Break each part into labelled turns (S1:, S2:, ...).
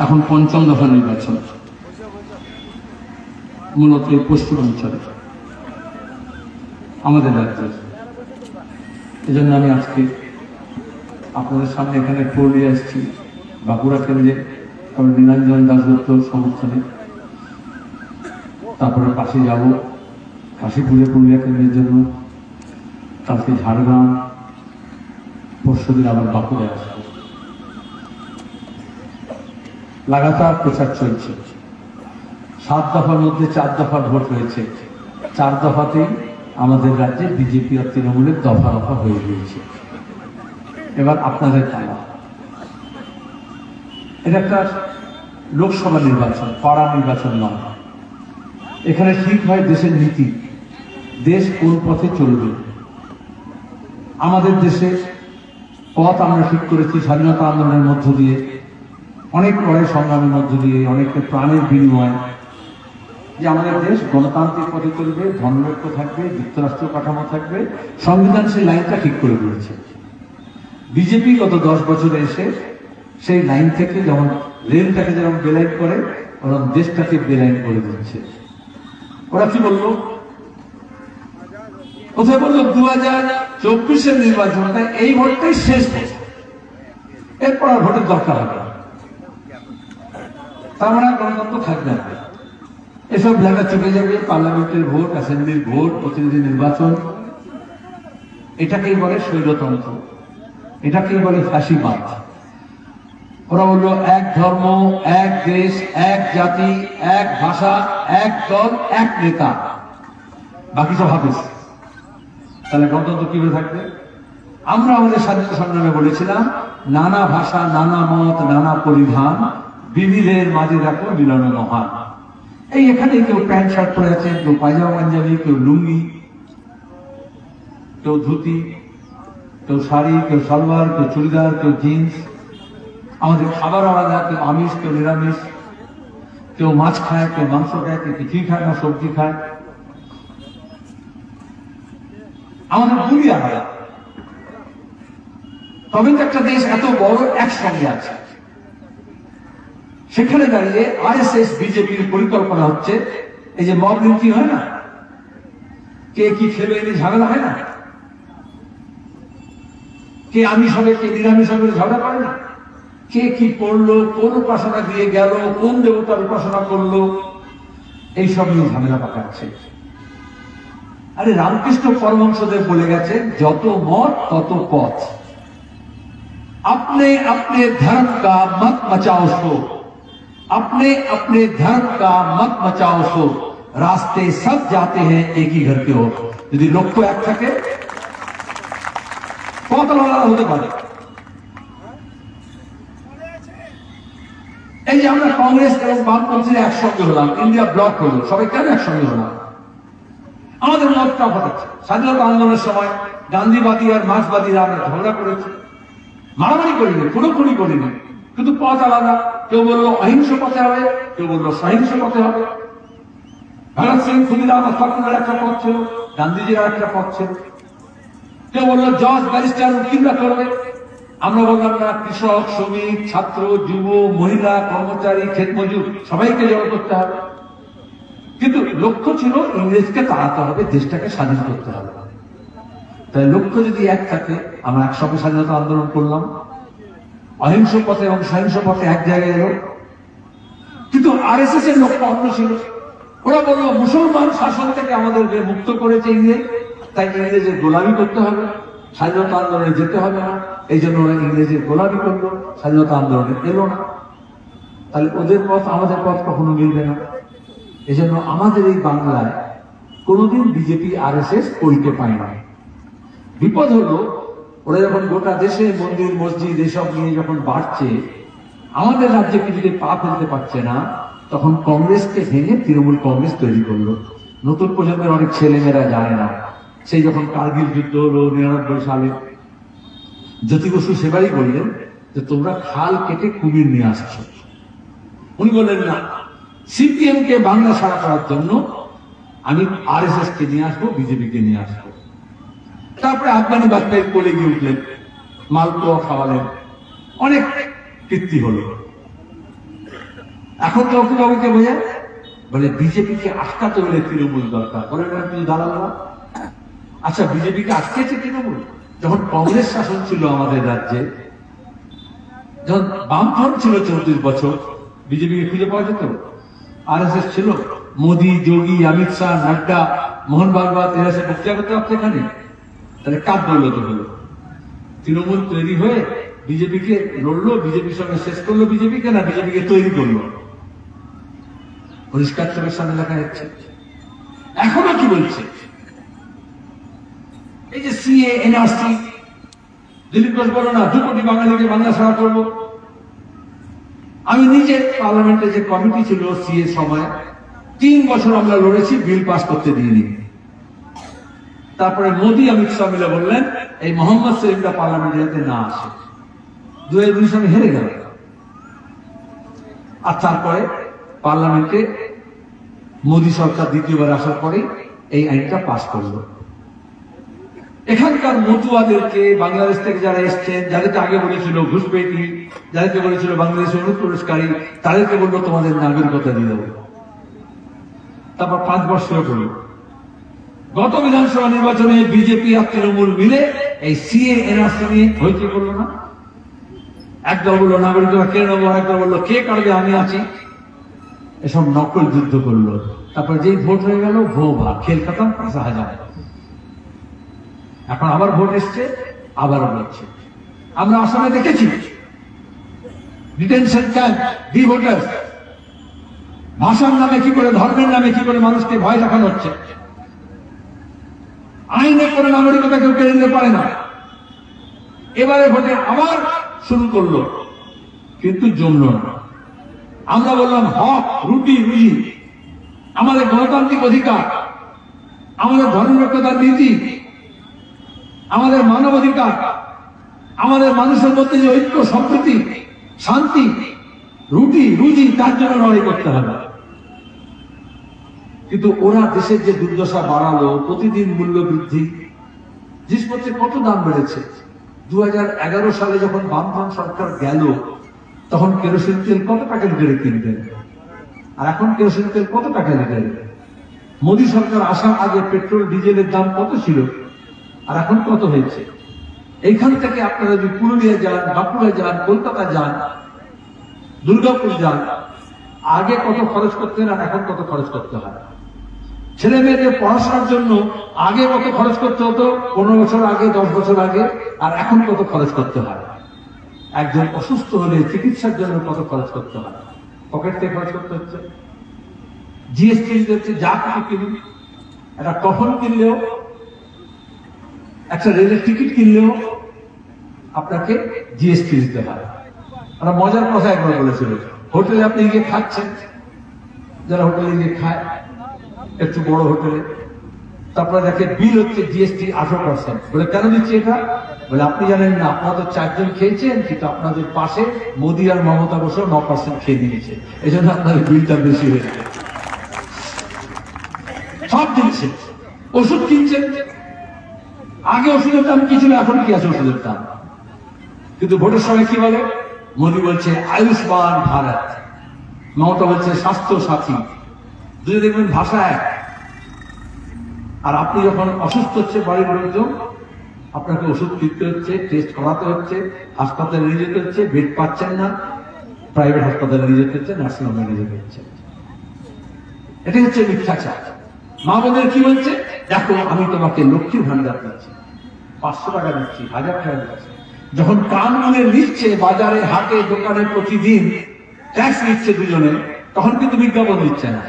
S1: এখন পঞ্চম দফা নির্বাচন, মূলত এই পশ্চিমাঞ্চলে আমাদের রাজ্যে। এই জন্য আমি আজকে আপনাদের সামনে এখানে পুরুলিয়া এসেছি, বাঁকুড়া কেন্দ্রে নীলাঞ্জন দাশগুপ্ত সমর্থনে, তারপরে পাশে যাব কাশীপুরে পুরুলিয়া কেন্দ্রের জন্য, কালকে ঝাড়গ্রাম, পরশুদিন আবার বাঁকুড়ায় আসবো। লাগাতার প্রচার চলছে। 7 দফার মধ্যে 4 দফার ভোট হয়েছে। 4 দফাতেই আমাদের রাজ্যে বিজেপি আর তৃণমূলের দফা দফা হয়ে গিয়েছে। এবার আপনাদের পালা। এটা একটা লোকসভা নির্বাচন, পাড়া নির্বাচন নয়। এখানে ঠিক হয় দেশের নীতি, দেশ কোন পথে চলবে। আমাদের দেশে পথ আমরা ঠিক করেছি স্বাধীনতা আন্দোলনের মধ্য দিয়ে, অনেক লড়াই সংগ্রামের মধ্য দিয়ে, অনেকের প্রাণের বিনিময়, যে আমাদের দেশ গণতান্ত্রিক পথে চলবে, ধর্মনিরপেক্ষ থাকবে, যুক্তরাষ্ট্র কাঠামো থাকবে, সংবিধান সেই লাইনটা ঠিক করে দিয়েছে। বিজেপি গত 10 বছরে এসে সেই লাইন থেকে যেমন রেলটাকে যেমন বেলাইন করে, ওরকম দেশটাকে বেলাইন করে দিচ্ছে। ওরা কি বললো? কোথায় বললো 2024-এর নির্বাচনটা এই ভোটটাই শেষ ভোট, এরপর আর ভোটের দরকার হবে না, তার মানে গণতন্ত্র থাকবে না। এসব জায়গা চলে যাবে, পার্লামেন্টের ভোট, অ্যাসেম্বলির ভোট, প্রতিনিধি নির্বাচন। এটাকেই বলে স্বৈরতন্ত্র, এটাকেই বলে ফাঁসিবাদ। ওরা বললো এক ধর্ম, এক দেশ, এক জাতি, এক ভাষা, এক দল, এক নেতা, বাকি সব হাফেজ। তাহলে গণতন্ত্র কিভাবে থাকবে? আমরা আমাদের স্বাধীনতা সংগ্রামে বলেছিলাম, নানা ভাষা, নানা মত, নানা পরিধান, বিবিধের মাঝে রাখো মিলন মহান। এই এখানে কেউ প্যান্ট শার্ট পরে আছেন, কেউ পায়জামা পাঞ্জাবি, কেউ লুঙ্গি, কেউ ধুতি, কেউ শাড়ি, কেউ সালোয়ার, কেউ চুড়িদার, কেউ জিন্স। আমাদের খাবার আলাদা, কেউ আমিষ, কেউ নিরামিষ, কেউ মাছ খায়, কেউ মাংস খায়, কেউ কিছুই খায় না, সবজি খায়। আমাদের ভূমি আলাদা, তবে তো একটা দেশ এত বড় একসঙ্গে আছে। সেখানে দাঁড়িয়ে আরএসএস বিজেপির পরিকল্পনা হচ্ছে, এই যে মব লিঞ্চিং হয় না, কে কি খেলে এনে ঝামেলা হয় না, কে আমিষ হবে, কে নিরামিষ হবে, ঝগড়া করে না, কে কি করলো, কোন উপাসনা দিয়ে গেল, কোন দেবতার উপাসনা করলো, এইসব নিয়ে ঝামেলা পাকাচ্ছে। আরে রামকৃষ্ণ পরমহংসদেব বলে গেছে, যত মত তত পথ, अपने अपने धर्म का मत मचाओ शोर, अपने अपने धर्म का मत मचाओ शोर, रास्ते सब जाते हैं एक ही घर की ओर। यदि लक्ष्य एक থাকে পথ আলাদা হতে পারে। এই যে আমরা কংগ্রেস এবং বামপন্থীরা একসঙ্গে হলাম, ইন্ডিয়া ব্লক হলো, সবাই কেন একসঙ্গে হলাম? আমাদের মত তফাৎ আছে। স্বাধীনতা আন্দোলনের সময় গান্ধীবাদী আর মার্ক্সবাদীরা আমরা ঝগড়া করেছি, মারামারি করিনি, খুনোখুনি করিনি, কিন্তু পথ আলাদা। কেউ বললো অহিংস পথে হবে, কেউ বললো সহিংস পথে হবে। ভগৎ সিং, ক্ষুদিরাম ঠাকুরের একটা পথ ছিল, গান্ধীজির একটা পথ ছিল। কেউ বললো জজ, ব্যারিস্টার, উকিলরা করবে, আমরা বললাম না, কৃষক, শ্রমিক, ছাত্র, যুব, মহিলা, কর্মচারী, ক্ষেত মজুর, সবাইকে জড়ো করতে হবে। কিন্তু লক্ষ্য ছিল ইংরেজকে তাড়াতে হবে, দেশটাকে স্বাধীন করতে হবে। তাই লক্ষ্য যদি এক থাকে, আমরা একসঙ্গে স্বাধীনতা আন্দোলন করলাম, অহিংস পথে এবং সহিংস পথে এক জায়গায় এলো। কিন্তু আরএসএস এর লক্ষ্য অন্য ছিল। ওরা বললো মুসলমান শাসন থেকে আমাদেরকে মুক্ত করেছে ইংরেজ, তাই ইংরেজের গোলামি করতে হবে, স্বাধীনতা আন্দোলনে যেতে হবে না। এই জন্য ওরা ইংরেজের গোলামি করলো, স্বাধীনতা আন্দোলনে এলো না। তাহলে ওদের পথ আমাদের পথ কখনো মিলবে না। এই জন্য আমাদের এই বাংলায় কোনোদিন বিজেপি আরএসএস ঐক্য পায় না। বিপদ হলো, ওরা যখন গোটা দেশে মন্দির মসজিদ এসব নিয়ে যখন বাড়ছে, আমাদের রাজ্যে যদি পা ফেলতে পারছে না, তখন কংগ্রেসকে ভেঙে তৃণমূল কংগ্রেস তৈরি করলো। নতুন প্রজন্মের অনেক ছেলেমেয়েরা জানে না। সেই যখন কার্গিল যুদ্ধ হলো 99 সালে, জ্যোতি বসু সেবারই বললেন যে তোমরা খাল কেটে কুমির নিয়ে আসছো। উনি বললেন না, সিপিএম কে বাংলা ছাড়া করার জন্য আমি আরএসএস কে নিয়ে আসবো, বিজেপি কে নিয়ে আসবো। তারপরে আফগানি বাদশাহীর কোলে গিয়ে উঠলেন, মালপোয়া খাওয়ালেন, অনেক কীর্তি হলো। এখন চৌকি বাবুকে বোঝা বলে বিজেপিকে আটকাতে হলে তৃণমূল দরকার, বলে তুমি দালালরা। আচ্ছা, বিজেপিকে আটকেছে তৃণমূল? যখন কংগ্রেস শাসন ছিল আমাদের রাজ্যে, যখন বামফ্রন্ট ছিল 34 বছর, বিজেপিকে খুঁজে পাওয়া যেত? আরএসএস ছিল, মোদী, যোগী, অমিত শাহ, নাড্ডা, মোহন ভাগবত, এরা সে বক্তৃতা করতে পারছে এখানে। তাহলে কার দৌলতে হলো? তৃণমূল তৈরি হয়ে বিজেপিকে লড়লো, বিজেপির সঙ্গে শেষ করলো বিজেপিকে, না বিজেপিকে তৈরি করলো? পরিষ্কার চোখের সামনে দেখা যাচ্ছে। এখনো কি বলছে? এই যে সিএ, এনআরসি, দিলীপ ঘোষ বলো না 2 কোটি বাঙালিকে বাংলা ছাড়া করবো। আমি নিজে পার্লামেন্টে যে কমিটি ছিল সিএ সময়, 3 বছর আমরা লড়েছি, বিল পাস করতে দিইনি। তারপরে মোদী, অমিত শাহ মিলে বললেন এই মোহাম্মদ সেলিমটা পার্লামেন্টে যাতে না আসে। 2002 সালে হেরে গেল। আর তারপরে পার্লামেন্টে মোদী সরকার দ্বিতীয়বার আসার পরে এই আইনটা পাস করলো। এখানকার মতুয়াদেরকে, বাংলাদেশ থেকে যারা এসছেন, যাদেরকে আগে বলেছিল ঘুষপেটি, যাদেরকে বলেছিল বাংলাদেশের অনুপ্রবেশকারী, তাদেরকে বললো তোমাদের নাগরিকতা দিয়ে দেবো। তারপর 5 বছর হলো। গত বিধানসভা নির্বাচনে বিজেপি আর তৃণমূল মিলে এই সিএ, এনআরসি নিয়ে হইচই করলো না? একদল বললো নাগরিকতা কে নেবো, একদল বললো কে কাটবে, আমি আছি। এসব নকল যুদ্ধ করলো। তারপর যেই ভোট হয়ে গেল, ভোভা খেল খতম, 5,000। এখন আবার ভোট এসছে, আবার বলছে। আমরা আসামে দেখেছি ডিটেনশন ক্যাম্প, ভোটার, ভাষার নামে কি করে, ধর্মের নামে কি করে মানুষকে ভয় দেখানো হচ্ছে। আইনে করে নাগরিকতা কেউ কেড়ে নিতে পারে না। এবারে ভোটে আবার শুরু করলো, কিন্তু জমল না। আমরা বললাম হক, রুটি, রুজি, আমাদের গণতান্ত্রিক অধিকার, আমাদের ধর্মনিরপেক্ষতার নীতি, আমাদের মানব অধিকার, আমাদের মানুষের মধ্যে যে ঐক্য, সম্প্রীতি, শান্তি, রুটি, রুজি, তার জন্য লড়াই করতে হবে। কিন্তু ওরা দেশের যে দুর্দশা বাড়ালো, প্রতিদিন মূল্য বৃদ্ধি, জিনিসপত্রের কত দাম বেড়েছে। 2011 সালে যখন বামফ্রন্ট সরকার গেল, তখন কেরোসিন তেল কত টাকা লিটারে কিনতেন, আর এখন কেরোসিন তেল কত টাকা লিটারে? মোদী সরকার আসার আগে পেট্রোল ডিজেলের দাম কত ছিল, আর এখন কত হয়েছে? এইখান থেকে আপনারা যদি পুরুলিয়া যান, বাঁকুড়া যান, কলকাতা যান, দুর্গাপুর যান, আগে কত খরচ করতেন আর এখন কত খরচ করতে হয়। ছেলে মেয়েদের পড়াশোনার জন্য আগে কত খরচ করতে হতো, 15 বছর আগে, 10 বছর আগে, আর এখন কত খরচ করতে হয়। একজন অসুস্থ হলে চিকিৎসার জন্য কত খরচ করতে হয়, পকেট থেকে খরচ করতে হচ্ছে। জিএসটি দিতে হচ্ছে, যা কিছু কিনুন, একটা কফন কিনলেও, একটা রেলের টিকিট কিনলেও আপনাকে জিএসটি দিতে হয়। আমরা মজার কথা একবার বলেছিল, হোটেলে আপনি গিয়ে খাচ্ছেন, যারা হোটেলে গিয়ে খায় একটু বড় হোটেলে, তারপরে দেখে বিল হচ্ছে জিএসটি 18%। বলে কেন দিচ্ছে এটা? বলে আপনি জানেন না, আপনাদের 4 জন খেয়েছেন, কিন্তু আপনাদের পাশে মোদী আর মমতা বসে 9% খেয়ে নিয়েছে, এই জন্য আপনাদের বিলটা বেশি হয়েছে। সব জিনিসে ওষুধ কিনছেন, আগে ওষুধের দাম কি ছিল, এখন কি আছে ওষুধের দাম। কিন্তু ভোটের সময় কি বলে? মোদী বলছে আয়ুষ্মান ভারত, মমতা বলছে স্বাস্থ্য সাথী। দুই দেখবেন ভাষা এক। আর আপনি যখন অসুস্থ হচ্ছে, বাড়ির লোকজন, আপনাকে ওষুধ কিনতে হচ্ছে, টেস্ট করাতে হচ্ছে, হাসপাতালে নিয়ে যেতে হচ্ছে, বেড পাচ্ছেন না, প্রাইভেট হাসপাতালে নিয়ে যেতে হচ্ছে, নার্সিং হোমে নিয়ে যেতে হচ্ছে। এটাই হচ্ছে মিথ্যাচার। মা বোনের কি বলছে? দেখো আমি তোমাকে লক্ষ্মীর ভান্ডার দিচ্ছি, 500 টাকা দিচ্ছি, 1000 টাকা দিচ্ছি। যখন কান মনে নিচ্ছে, বাজারে, হাটে, দোকানে প্রতিদিন ট্যাক্স নিচ্ছে দুজনে, তখন কিন্তু বিজ্ঞাপন দিচ্ছে না।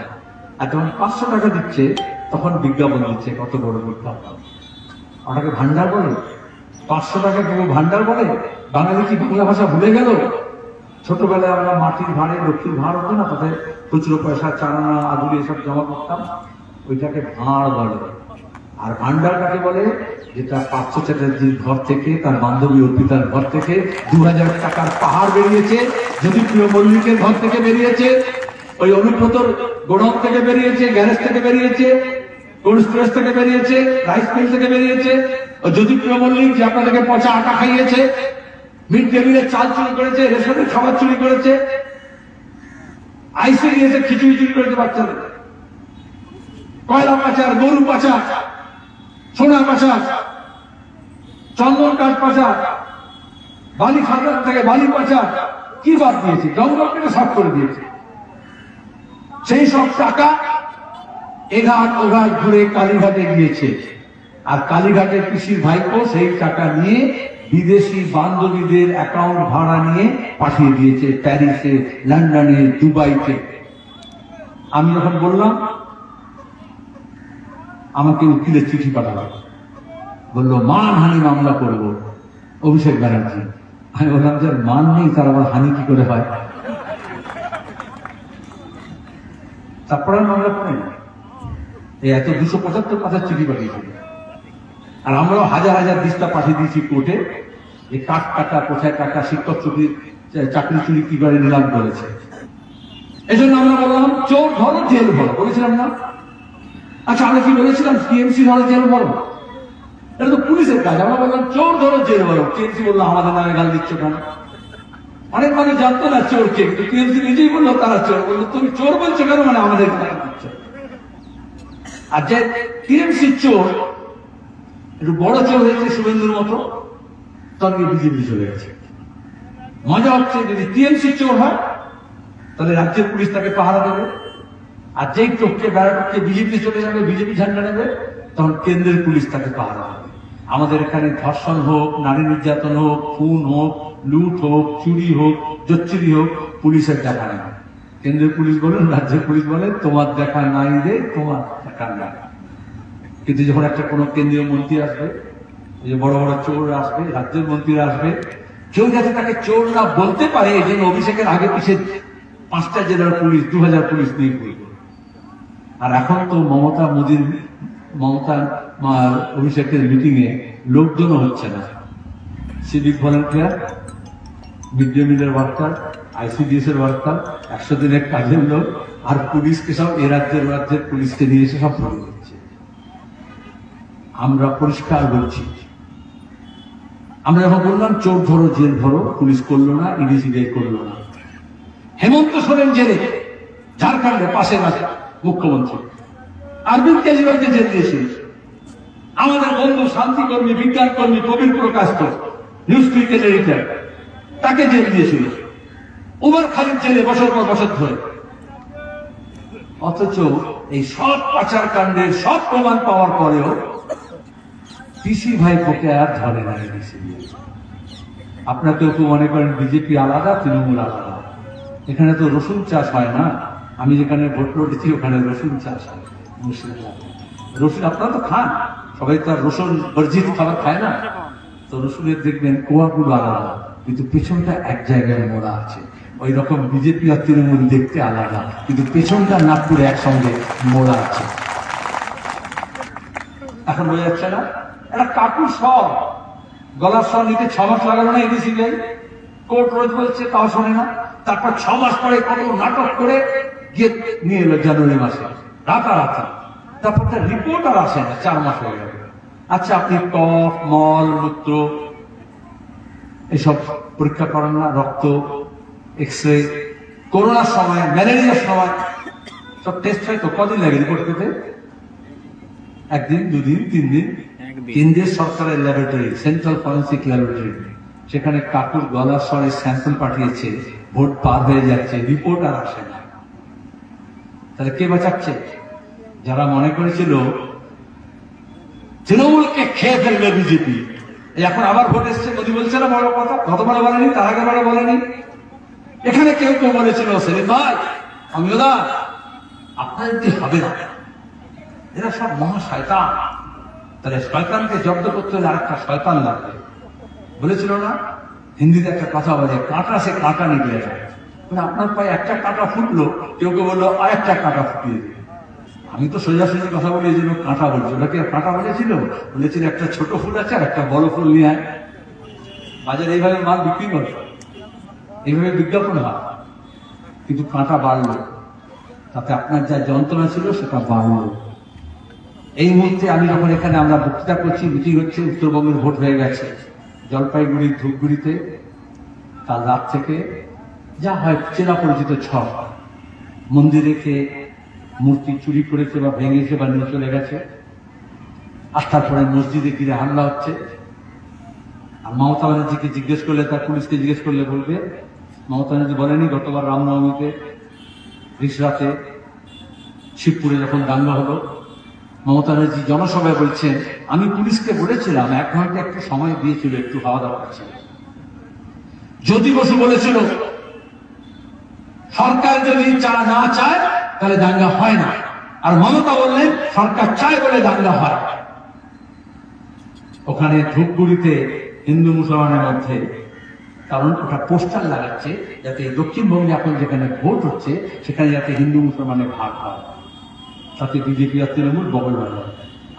S1: আর যখন 500 টাকা দিচ্ছে, তখন বিজ্ঞাপন দিচ্ছে। কত বড় বিজ্ঞাপন! ওটাকে ভান্ডার বলে? 500 টাকা কেউ ভান্ডার বলে? বাঙালি কি বাংলা ভাষা ভুলে গেল? ছোটবেলায় আমরা মাটির ভাঁড়ে, লক্ষ্মীর ভাঁড় হতো না, তাতে খুচরো পয়সা, চারানা, আদুরি এসব জমা করতাম, ওইটাকে ভাঁড় বলে। আর ভান্ডার কাকে বলে? যেটা পার্থ চ্যাটার্জির ঘর থেকে, তার বান্ধবী অর্পিতার ঘর থেকে 2000 টাকার পাহাড় বেরিয়েছে, জ্যোতিপ্রিয় মল্লিকের ঘর থেকে বেরিয়েছে, ওই অনুব্রতর গোডাউন থেকে বেরিয়েছে, গ্যারেজ থেকে বেরিয়েছে, কোল্ড স্টোরেজ থেকে বেরিয়েছে, রাইস মিল থেকে বেরিয়েছে। ওই জ্যোতিপ্রিয় মল্লিক যে আপনাদেরকে পচা আটা খাইয়েছে, মিড ডে মিলের চাল চুরি করেছে, রেশনের খাবার চুরি করেছে, আইসিডিএস খিচুড়ি চুরি করেছে বাচ্চাদের, কয়লা পাচার, গরু পাচার, সোনা পাচার, চন্দন কাঠ পাচার, বালি খাদান থেকে বালি পাচার, কি বাদ দিয়েছে? জঙ্গল থেকে সব করে দিয়েছে। সেই সব টাকা এঘাট ওঘাট ঘুরে কালীঘাটে গিয়েছে, আর কালীঘাটের কৃষির ভাইপো সেই টাকা নিয়ে বিদেশি বান্ধবীদের অ্যাকাউন্ট ভাড়া নিয়ে পাঠিয়ে দিয়েছে প্যারিসে, লন্ডনে, দুবাইতে। আমি যখন বললাম, আমাকে উকিলের চিঠি পাঠালো, বললো মানহানি মামলা করব অভিষেক ব্যানার্জি। আমি বললাম, যার মান নেই তার আবার হানি কি করে হয়? তারপরে মামলা করে না, এই এত 275 পাতার চিঠি পাঠিয়েছিল। আর আমরাও হাজার হাজার দিস্তা পাঠিয়ে দিয়েছি কোর্টে, এই কাঠ টাকা, কোথায় টাকা, শিক্ষক চাকরি চুরি কি করে নিলাম করেছে। এই জন্য আমরা বললাম, চোর ধরো জেল ভরো, বলেছিলাম না? আচ্ছা, আমরা কি বলেছিলাম টিএমসি ধরো জেল ভরো? এটা তো পুলিশের কাজ। আমরা বললাম চোর ধরো জেল ভরো। টিএমসি বললো আমাদের নামে গাল দিচ্ছ কেন? অনেক মানুষ জানতো না চোর কে, কিন্তু টিএমসি নিজেই বললো তারা চোর। বললো তুমি চোর বলছো কেন, মানে আমাদের গাল দিচ্ছ। আর যে টিএমসি চোর, একটু বড় চোর হয়েছে শুভেন্দুর মতো, তখন বিজেপি চলে গেছে। মজা হচ্ছে, যদি টিএমসি চোর হয় তাহলে রাজ্যের পুলিশ তাকে পাহারা দেবে, আর যেই চোখকে বেড়াটকে বিজেপি চলে যাবে, বিজেপি ঝান্ডা নেবে, তখন কেন্দ্রের পুলিশ তাকে পাহারা দেবে। আমাদের এখানে ধর্ষণ হোক, নারী নির্যাতন হোক, খুন হোক, লুট হোক, চুরি হোক, জচ্চুরি হোক, পুলিশের দেখা নেই। কেন্দ্রের পুলিশ বলেন, রাজ্যের পুলিশ বলে তোমার দেখা নাই রে, তোমার দেখা নাই। কিন্তু যখন একটা কোনো কেন্দ্রীয় মন্ত্রী আসবে, যে বড় বড় চোর আসবে, রাজ্যের মন্ত্রীরা আসবে, কেউ যাতে তাকে চোর না বলতে পারে, এই জন্য অভিষেকের আগে পিছিয়ে 5টা জেলার পুলিশ, 2000 পুলিশ নিয়ে করবে। আর এখন তো মমতা অভিষেকের মিটিং এ লোকজনও হচ্ছে না। সিভিক ভলেন্টিয়ার, মিড ডে মিলের ওয়ার্কার, আইসিডিএস এর ওয়ার্কার, 100 দিনের কাজের লোক, আর পুলিশকে সব এ রাজ্যের পুলিশকে নিয়ে এসে সব ধরে দিচ্ছে। আমরা পরিষ্কার বলছি, আমরা যখন বললাম চোর ধরো জেল ধরো, পুলিশ করলো না, ইডি সিবিআই করলো না। হেমন্ত সোরেন জেলে, ঝাড়খণ্ডে পাশের মুখ্যমন্ত্রী, অরবিন্দ কেজরিওয়ালকে জেল দিয়েছিল। আমাদের বন্ধু শান্তিকর্মী, বিজ্ঞান কর্মী কবির প্রকাশ, নিউজ ক্লিকের এডিটর, তাকে জেল দিয়েছিল। উমর খালিদ জেলে বছর পর বছর ধরে। অথচ এই সব পাচার কাণ্ডের সব প্রমাণ পাওয়ার পরেও পিসি ভাইপোকে আর ধরে না। আপনারা কেউ কেউ মনে করেন বিজেপি আলাদা, তৃণমূল আলাদা। এখানে তো রসুন চাষ হয় না। আমি যেখানে ভোট লড়েছি ওখানে রসুন চাষ হয়। রসুন আপনারা তো খান, সবাই তো আর রসুন বর্জিত খাবার খায় না। তো রসুনের দেখবেন কোয়াগুলো আলাদা, কিন্তু পেছনটা এক জায়গায় মোড়া আছে। ওই রকম বিজেপি আর তৃণমূল দেখতে আলাদা, কিন্তু পেছনটা নাগপুরে একসঙ্গে মোড়া আছে। এখন বোঝা যাচ্ছে না? একটা কাকুর সব গলার স্বর নিতে 6 মাস লাগালো না এডিসি যাই, কোর্ট রোজ বলছে, তাও শোনে না। তারপর 6 মাস পরে কত নাটক করে গিয়ে নিয়ে এলো জানুয়ারি মাসে রাতারাতি। তারপর তার রিপোর্ট আর আসে না, 4 মাস হয়ে গেল। আচ্ছা, আপনি কফ, মল, মূত্র এসব পরীক্ষা করেন না? রক্ত, এক্সরে, করোনার সময়, ম্যালেরিয়ার সময় সব টেস্ট হয় তো, কদিন লাগে রিপোর্ট পেতে? 1 দিন, 2 দিন, 3 দিন। কেন্দ্রীয় সরকারের ল্যাবরেটরি, সেন্ট্রাল ফরেন্সিক ল্যাবরেটরি, সেখানে কাকুর গলার স্বরে স্যাম্পল পাঠিয়েছে, ভোট পার হয়ে যাচ্ছে, রিপোর্ট আর আসে না। তাহলে কে বাঁচাচ্ছে? যারা মনে করেছিল তৃণমূলকে খেয়ে ফেলবে বিজেপি, এখন আবার ভোট এসছে, মোদী বলছে না বড় কথা, গতবারে বলেনি, তার আগে বারে বলেনি। এখানে কেউ কেউ বলেছিল সেলিম ভাই, অমিয়দা আপনার যদি হবে না, এরা সব মহা শয়তান, তাহলে শয়তানকে জব্দ করতে হলে আরেকটা শয়তান লাগবে। বলেছিল না, হিন্দিতে একটা কথা বলে, কাঁটা সে কাঁটা নিকলে যায়। আপনার পায়ে একটা কাঁটা ফুটলো, কেউ কেউ বললো আরেকটা কাঁটা ফুটিয়ে দিল। আমি তো সোজাসুজি কথা বলি, এই জন্য কাঁটা বলছি। ওটা কি কাঁটা বলেছিল? বলেছিল একটা ছোট ফুল আছে আর একটা বড় ফুল নিয়ে আয়। বাজারে এইভাবে মাল বিক্রি করে, এইভাবে বিজ্ঞাপন হয়, কিন্তু কাঁটা বাড়লো, তাতে আপনার যা যন্ত্রণা ছিল সেটা বাড়লো। এই মুহূর্তে আমি যখন এখানে আমরা বক্তৃতা করছি, মিটিং হচ্ছে, উত্তরবঙ্গের ভোট হয়ে গেছে, জলপাইগুড়ি, ধূপগুড়িতে কাল রাত থেকে যা হয় চেনা পরিচিত ছক, মন্দিরে রেখে মূর্তি চুরি করেছে বা ভেঙেছে বা নিয়ে চলে গেছে, আর তারপরে মসজিদে ঘিরে হামলা হচ্ছে। আর মমতা ব্যানার্জিকে জিজ্ঞেস করলে, তার পুলিশকে জিজ্ঞেস করলে বলবে মমতা ব্যানার্জি বলেনি গতবার রামনবমীতে রিসরাতে শিবপুরে যখন দাঙ্গা হলো, মমতা ব্যানার্জি জনসভায় বলছেন আমি পুলিশকে বলেছিলাম 1 ঘন্টা একটু সময় দিয়েছিল, একটু খাওয়া দাওয়া করছিল। জ্যোতি বসু বলেছিল সরকার যদি না চায় তাহলে দাঙ্গা হয় না, আর মমতা বললেন সরকার চায় বলে দাঙ্গা হয়। ওখানে ধূপগুড়িতে হিন্দু মুসলমানের মধ্যে, কারণ ওটা পোস্টার লাগাচ্ছে যাতে দক্ষিণবঙ্গে এখন যেখানে ভোট হচ্ছে সেখানে যাতে হিন্দু মুসলমানের ভাগ হয়, তাতে বিজেপি আর তৃণমূল বগল বাড়ে।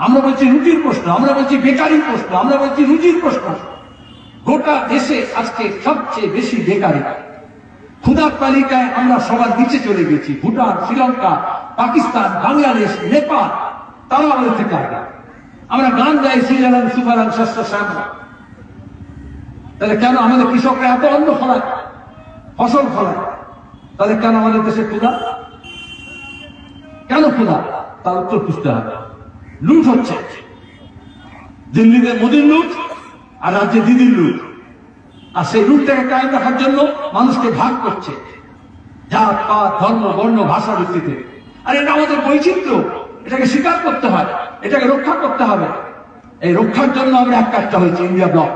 S1: আমরা বলছি রুটির প্রশ্ন, আমরা বলছি বেকারির প্রশ্ন, আমরা বলছি রুজির প্রশ্ন। গোটা দেশে আজকে সবচেয়ে বেশি বেকারি, ক্ষুধার তালিকায় আমরা সবার নিচে চলে গেছি। ভুটান, শ্রীলঙ্কা, পাকিস্তান, বাংলাদেশ, নেপাল, তারা আমাদের থেকে আগে। আমরা গান গাই শ্রীরাম সুফারাম শস্য শ্যামলা, তাহলে কেন আমাদের কৃষকরা এত অন্ন ফলায়, ফসল ফলায়? তাহলে কেন আমাদের দেশে ক্ষুধা? কেন ক্ষুধা? তার উত্তর খুঁজতে হবে। লুট হচ্ছে, দিল্লিতে মোদির লুট আর রাজ্যে দিদির লুট, আর সেই লুটটাকে কায়েম রাখার জন্য মানুষকে ভাগ করছে জাত পাত ধর্ম বর্ণ ভাষার ভিত্তিতে। আর এটা আমাদের বৈচিত্র্য, এটাকে স্বীকার করতে হয়, এটাকে রক্ষা করতে হবে। এই রক্ষার জন্য আমরা এক কাজটা হয়েছে ইন্ডিয়া ব্লক।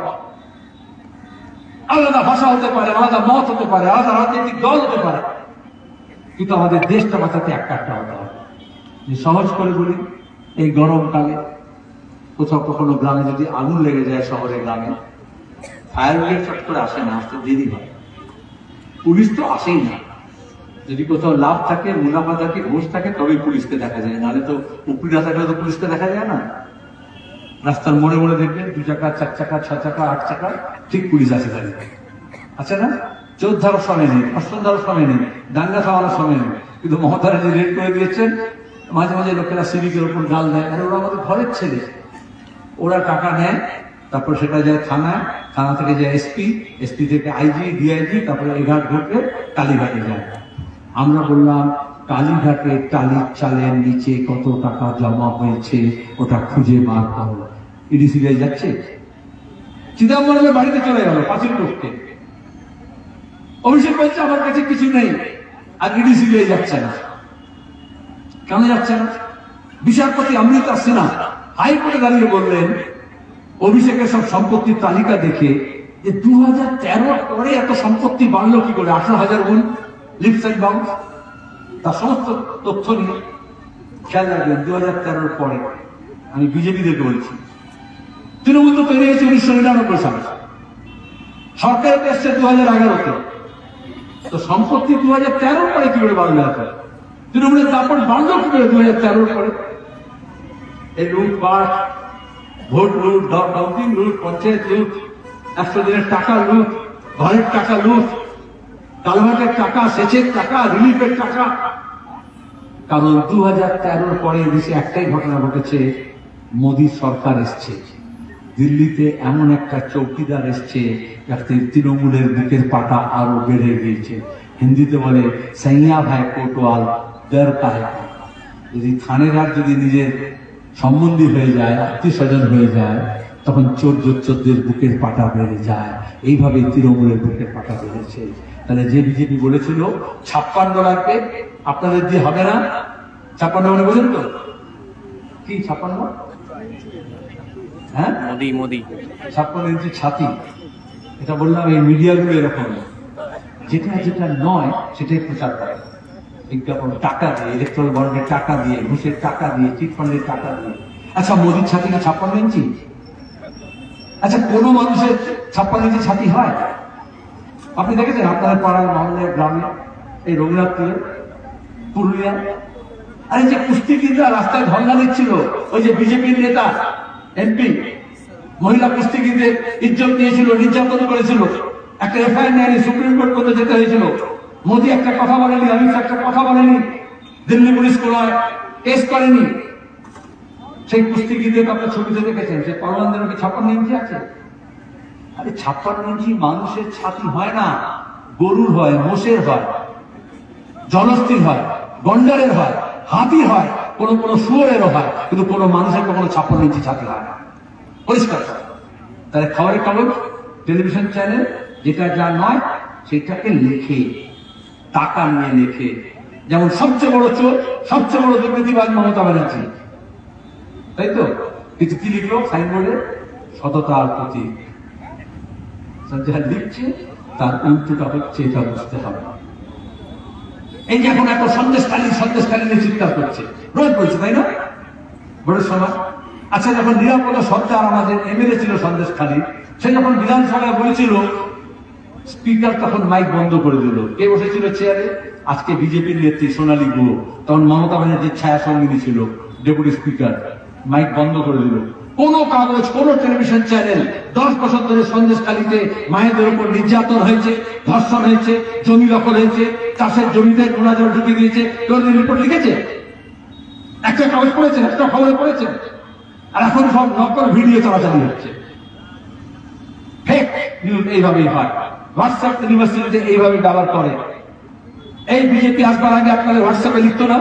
S1: আলাদা ভাষা হতে পারে, আলাদা মত হতে পারে, আলাদা রাজনৈতিক দল হতে পারে, কিন্তু আমাদের দেশটা বাঁচাতে এক কাজটা হতে হবে। সহজ করে বলি, এই গরমকালে কোথাও কখনো গ্রামে যদি আগুন লেগে যায়, শহরে গ্রামে ফায়ার ব্রিগেড চট করে আসে না, আসতে দেরি হয়। পুলিশ তো আসেই না। যদি কোথাও লাভ থাকে, মুনাফা থাকে, ঘুষ থাকে, তবেই পুলিশকে দেখা যায়, নাহলে তো উপরি না থাকলে তো পুলিশকে দেখা যায় না। রাস্তার মোড়ে মোড়ে দেখবেন 2 চাকা 4 চাকা 6 চাকা 8 চাকা ঠিক পুলিশ আছে দাঁড়িয়ে, আছে না? চোর ধরার সময় নেই, অস্ত্র ধরার সময় নেই, দাঙ্গা খাওয়ানোর সময় নেই। কিন্তু মমতা ব্যানার্জি রেড করে দিয়েছেন। মাঝে মাঝে লোকেরা সিভিকের উপর গাল দেয়, আরে ওরা আমাদের ঘরের ছেলে, ওরা টাকা নেয়, তারপর সেটা যায় থানায়, থানা থেকে যায় এসপি, এসপি থেকে আইজি, ডিআইজি, তারপরে এঘাট ঢুকে কালীঘাটে যায়। আমরা বললাম কালীঘাটে টালির চালের নিচে কত টাকা জমা হয়েছে ওটা খুঁজে বার করো। ইডি সিবিআই যাচ্ছে? চিদম্বরমের বাড়িতে চলে গেল পাঁচিল করতে, অভিষেক বলছে আমার কাছে কিছু নেই, আর ইডি সিবিআই যাচ্ছে না। কেন যাচ্ছে না? বিচারপতি অমৃতা সিনহা হাইকোর্টে দাঁড়িয়ে বললেন অভিষেকের সব সম্পত্তির তালিকা দেখে যে 2013 পরে এত সম্পত্তি বাড়লো কি করে, 18,000 গুণ লিপস এন্ড বাউন্স। তার সমস্ত তথ্য নিয়ে খেয়াল রাখবেন 2013 পরে। আমি বিজেপিদেরকে বলছি, তৃণমূল তো তৈরি হয়েছে 1999 সালে, সরকারের এসছে 2011-তে, তো সম্পত্তি 2013 পরে কি করে বাড়লো? তৃণমূলের দাপট বাড়লো কি করে 2013 পরে? এই লুটপাট, ভোট লুট, ডাউটিং লুট, পঞ্চায়েত লুট, 100 দিনের টাকা লুট, ঘরের টাকা লুট, কালভার্টের টাকা, সেচের টাকা, রিলিফের টাকা। কারণ 2013 পরে দেশে একটাই ঘটনা ঘটেছে, মোদী সরকার এসছে, দিল্লিতে এমন একটা চৌকিদার এসছে যাতে তৃণমূলের বুকের পাটা আরো বেড়ে গিয়েছে। হিন্দিতে বলে সাইয়া ভাই কোটওয়াল দর কাহে। যদি থানেদার যদি নিজের সম্বন্ধী হয়ে যায়, আত্মীয় স্বজন হয়ে যায়, তখন চোর জোচ্চোরদের বুকের পাটা বেড়ে যায়। এইভাবে তৃণমূলের বুকের পাটা বেড়েছে। তাহলে যে বিজেপি বলেছিল 56 লাগবে, আপনাদের দিয়ে হবে না। 56 মানে বলেন তো কি? 56 হ্যাঁ, মোদি মোদি 56 ইঞ্চি ছাতি। এটা বললাম এই মিডিয়াগুলো এরকম, যেটা যেটা নয় সেটাই প্রচার করে। বিজ্ঞাপন টাকা দিয়ে, ইলেকট্রাল বন্ডের টাকা দিয়ে, ঘুষের টাকা দিয়ে, চিট ফান্ডের টাকা দিয়ে। আচ্ছা, মোদির ছাতি না 56 ইঞ্চি? আচ্ছা, কোন মানুষের 56 ইঞ্চি ছাতি হয়? আপনি দেখেছেন আপনাদের পাড়ার মহল্লায়, গ্রামে, এই রঘুনাথপুরে, পুরুলিয়া? আরে যে কুস্তিগিররা রাস্তায় ধর্ণা দিচ্ছিল, ওই যে বিজেপির নেতা এমপি মহিলা কুস্তিগিরদের ইজ্জত নিয়েছিল, নির্যাতন করেছিল, একটা এফআইআর নেয়নি, সুপ্রিম কোর্ট পর্যন্ত যেতে হয়েছিল। মোদী একটা কথা বলেনি, অমিত শাহ একটা কথা বলেনি, দিল্লি পুলিশ কোনো কেস করেনি। সেই কুস্তিগিরদের আপনার ছবিতে দেখেছেন, সেই পরমানন্দের কি 56 ইঞ্চি আছে? আরে 56 ইঞ্চি মানুষের ছাতি হয় না, গরুর হয়, মোষের হয়, জলস্থির হয়। গন্ডারের হয়, হাতির হয়, কোন কোন শুয়োরেরও হয়, কিন্তু কোনো মানুষের কখনো 56 ইঞ্চি ছাতি হয় না। পরিষ্কার। তাহলে খবরের কাগজ, টেলিভিশন চ্যানেল যেটা যা নয় সেটাকে লিখে, টাকা নিয়ে লিখে। যেমন সবচেয়ে বড় চোর, সবচেয়ে বড় দুর্নীতিবাজ মমতা ব্যানার্জি, তাই তো? কিন্তু কি লিখলো সাইনবোর্ডে? সততার প্রতীক। যা লিখছে তার উল্টোটা হচ্ছে, এটা বুঝতে হবে। এই যে এখন এত সন্দেশকালী নিয়ে চিৎকার করছে, রোজ বলছে, তাই না? বড় সময়। আচ্ছা, যখন নিরাপত্তা সরকার আমাদের এমএলএ ছিল সন্দেশখালী, সে যখন বিধানসভায় বলেছিল, স্পিকার তখন মাইক বন্ধ করে দিল। কে বসেছিল চেয়ারে? আজকে বিজেপির নেত্রী সোনালী গুহ, তখন মমতা ব্যানার্জির ছায়া সঙ্গিনী ছিল ডেপুটি স্পিকার, মাইক বন্ধ করে দিল। কোন কাগজ, কোন টেলিভিশন চ্যানেল 10 বছর ধরে সন্দেশখালীতে মায়েদের উপর নির্যাতন হয়েছে, ধর্ষণ হয়েছে, জমি দখল হয়েছে, চাষের জমিতে নোনা জল ঢুকিয়ে দিয়েছে, কেউ রিপোর্ট লিখেছে? একটা কাগজ পড়েছেন? একটা খবরে পড়েছেন? আর এখন সব নকল ভিডিও চালাচালি হচ্ছে, ফেক নিউজ এইভাবেই হয়। হোয়াটসঅ্যাপ ইউনিভার্সিটিতে এইভাবে ব্যবহার করে। এই বিজেপি আসবার আগে আপনাদের হোয়াটসঅ্যাপে লিখতো না,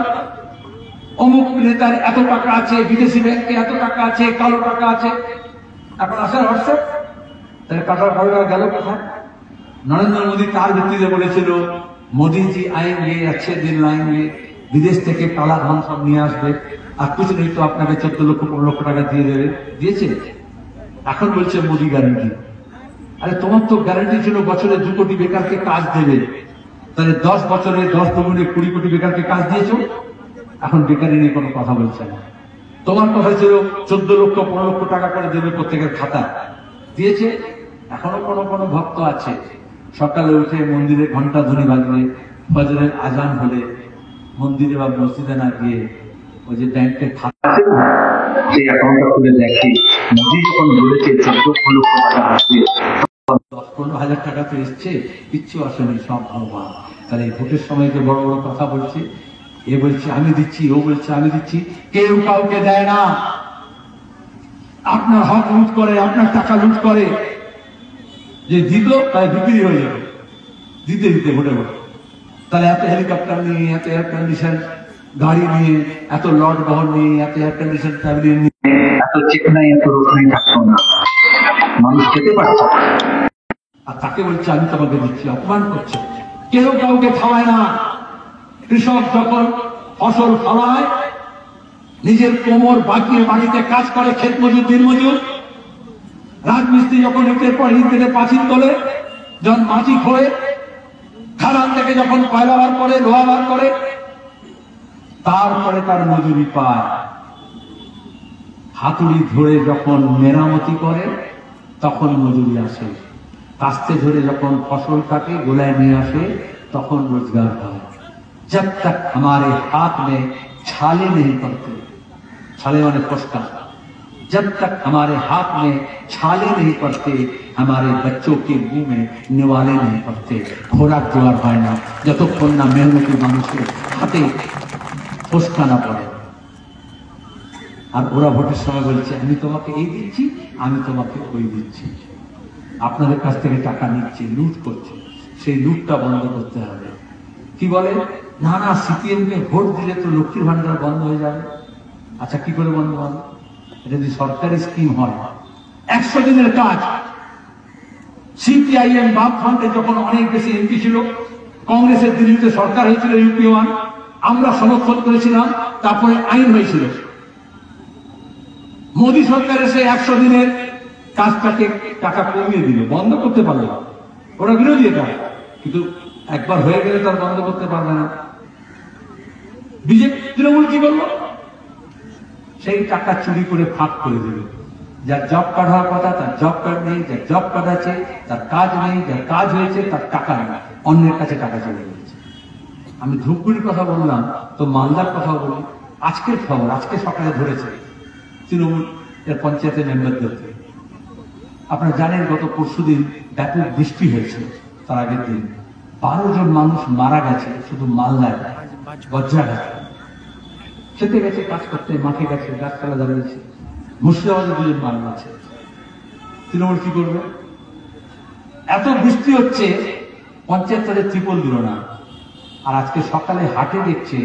S1: অমুক নেতার এত টাকা আছে, বিদেশি ব্যাংকে এত টাকা আছে, কালো টাকা আছে। এখন আসার হোয়াটসঅ্যাপ, তাহলে কাটার কালোটা গেল কোথায়? নরেন্দ্র মোদী তার ভিত্তিতে বলেছিল, মোদীজি আয়েঙ্গে, अच्छे दिन लाएंगे, বিদেশ থেকে কালা ধন সব নিয়ে আসবে, আর কিছু নেই তো আপনাকে 14 লক্ষ 15 লক্ষ টাকা দিয়ে দেবে। দিয়েছে? এখন বলছে মোদী গ্যারান্টি। আরে তোমার তো গ্যারান্টি ছিল বছরে 2 কোটি বেকারকে কাজ দেবে, তাহলে 10 বছরে 10 দুগুণে 20 কোটি বেকারকে কাজ দিয়েছো। এখন বেকারি নিয়ে কোনো কথা বলছে না। তোমার কথা ছিল 14 লক্ষ 15 লক্ষ টাকা করে দেবে প্রত্যেকের খাতা, দিয়েছে? এখনো কোনো ভক্ত আছে সকালে উঠে মন্দিরে ঘন্টা ধ্বনি বাজলে, ফজরের আজান হলে মন্দিরে বা মসজিদে না গিয়ে ওই যে ব্যাংকের খাতা আছে সেই অ্যাকাউন্টটা খুলে দেখে, মোদী যখন বলেছে 14 লক্ষ টাকা আসবে, 10-15 হাজার টাকা তো এসছে, কিচ্ছু আসেনি, সব ভগবান। তাহলে এই ভোটের সময় যে বড় বড় কথা বলছে, এ বলছে আমি দিচ্ছি, ও বলছে আমি দিচ্ছি, কেউ কাউকে দেয় না। আপনার হক লুট করে, আপনার টাকা লুট করে, যে দিল তাই বিক্রি হয়ে যাবে দিতে দিতে ভোটে ভোটে। তাহলে এত হেলিকপ্টার নিয়ে, এত এয়ার কন্ডিশন গাড়ি নিয়ে, এত লট বহর নিয়ে, এত এয়ার কন্ডিশন ফ্যামিলি নিয়ে, এত চেকনাই, এত রোকনাই থাকতো না, মানুষ খেতে পারত। আর তাকে বলছে আমি তোমাকে দিচ্ছি, অপমান করছে। কেউ কাউকে খাওয়ায় না। কৃষক যখন ফসল ফলায়, নিজের কোমর বাঁকিয়ে বাড়িতে কাজ করে, ক্ষেত মজুর, দিন মজুর। রাজমিস্ত্রি যখন ইটের পর ইট থেকে পাঁচিল তোলে, যখন মাটি খোঁড়ে, খাদান থেকে যখন কয়লা বার করে, লোহা বার করে, তারপরে তার মজুরি পায়। হাতুড়ি ধরে যখন মেরামতি করে তখন মজুরি আসে। কাস্তে ধরে যখন ফসল কাটে, গোলায় নিয়ে আসে, তখন রোজগার হয়। जब तक हमारे हाथ में छाले नहीं पड़ते, छाले माने फुसका, जब तक हमारे हाथ में छाले नहीं पड़ते, हमारे बच्चों के मुंह में निवाले नहीं पड़ते। खोराक जोगाड़ হয় না যতক্ষণ না মেহনতি মানুষের হাতে ফুসকা না পড়ে। আর ওরা ভোটের সময় বলছে আমি তোমাকে এই দিচ্ছি, আমি তোমাকে ওই দিচ্ছি, আপনাদের কাছ থেকে টাকা নিচ্ছে, লুট করছে। সেই লুটটা বন্ধ করতে হবে। কি বলে? না না, সিপিএম কে ভোট দিলে তো লক্ষ্মীর ভান্ডার বন্ধ হয়ে যাবে। আচ্ছা, কি করে বন্ধ হবে? এটা যদি সরকারি স্কিম হয়, 100 দিনের কাজ। সিপিআইএম বাম ফ্রন্টে যখন অনেক বেশি এমপি ছিল, কংগ্রেসের দিল্লিতে সরকার হয়েছিল ইউপি-1, আমরা সমর্থন করেছিলাম, তারপরে আইন হয়েছিল। মোদী সরকার এসে 100 দিনের কাজটাকে টাকা কমিয়ে দিল, বন্ধ করতে পারলো না। ওরা বিরোধী এটা, কিন্তু একবার হয়ে গেলে তার বন্ধ করতে পারবে না। বিজেপি তৃণমূল কি বলল? সেই টাকা চুরি করে ফাঁক করে দেবে। যার জব কার্ড হওয়ার কথা তার জব কার্ড নেই, যার জব কার্ড আছে তার কাজ নেই, যার কাজ হয়েছে তার টাকা নেই, অন্যের কাছে টাকা চলে গেছে। আমি ধূপগুড়ির কথা বললাম, তো মালদার কথা বলি। আজকের খবর, আজকে সকালে ধরেছে তৃণমূল এর পঞ্চায়েতের মেম্বারদেরকে। আপনারা জানেন গত পরশুদিন ব্যাপক বৃষ্টি হয়েছে, তার আগের দিন 12 জন মানুষ মারা গেছে শুধু মালদায়, বজ্রাঘাতে। খেতে গেছে, কাজ করতে, মাঠে গেছে, গাছপালা দাঁড়িয়েছে। মুর্শিদাবাদে 2 জন মারা গেছে। তৃণমূল কি করবে? এত বৃষ্টি হচ্ছে, পঞ্চায়েত তাদের ত্রিপল দিল না। আর আজকে সকালে হাটে দেখছে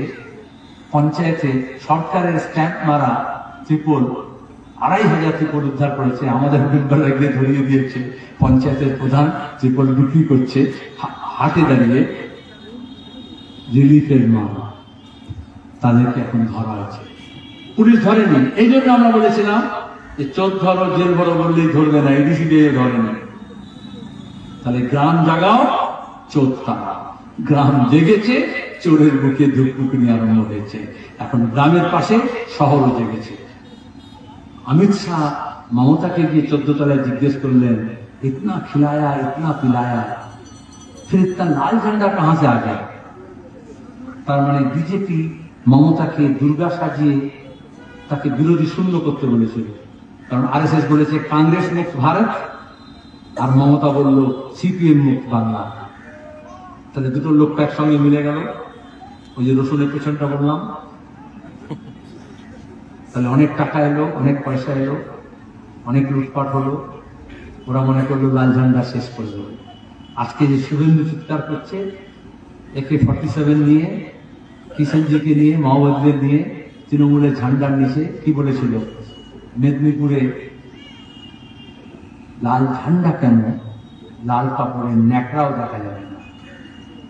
S1: পঞ্চায়েতে সরকারের স্ট্যাম্প মারা ত্রিপল 2500 ত্রিপল উদ্ধার করেছে, আমাদের মেম্বাররা গিয়ে ধরিয়ে দিয়েছে। পঞ্চায়েতের প্রধান ত্রিপল বিক্রি করছে হাটে দাঁড়িয়ে। রিলিফের মা, তাদেরকে এখন ধরা আছে, পুলিশ ধরেনি। এই জন্য আমরা বলেছিলাম যে চোর ধরো জেল বড় বললেই ধরবে না, এডিসি দিয়ে ধরে না। তাহলে গ্রাম জাগাও, চোর তারা। গ্রাম জেগেছে, চোরের বুকে ধুকপুকুনি আরম্ভ হয়েছে। এখন গ্রামের পাশে শহরও জেগেছে। अमित शाह ममता के लिए 14 तलाয় जिज्ञेस করলেন, इतना खिलाया इतना पिलाया, फिर इतना लाल झंडा कहां से आ गया? তার মানে বিজেপি মমতাকে দুর্গা সাজিয়ে তাকে বিরোধী শূন্য করতে বলেছিল। কারণ আরএসএস বলেছে কংগ্রেস মুক্ত ভারত, আর মমতা বলল সিপিএম মুক্ত বাংলা। তাহলে দুটো লোক একসঙ্গে মিলে গেল। ওই যে রসুনের পেছনটা বললাম, তাহলে অনেক টাকা এলো, অনেক পয়সা এলো, অনেক লুটপাট হলো। ওরা মনে করলো লাল ঝান্ডা শেষ করলো। আজকে যে শুভেন্দু চিৎকার করছে AK-47 নিয়ে, কিষানজিকে নিয়ে, মাওবাদীদের নিয়ে, তৃণমূলের ঝান্ডার নিচে কি বলেছিল? মেদিনীপুরে লাল ঝান্ডা কেন? লাল কাপড়ের ন্যাকড়াও দেখা যাবে না।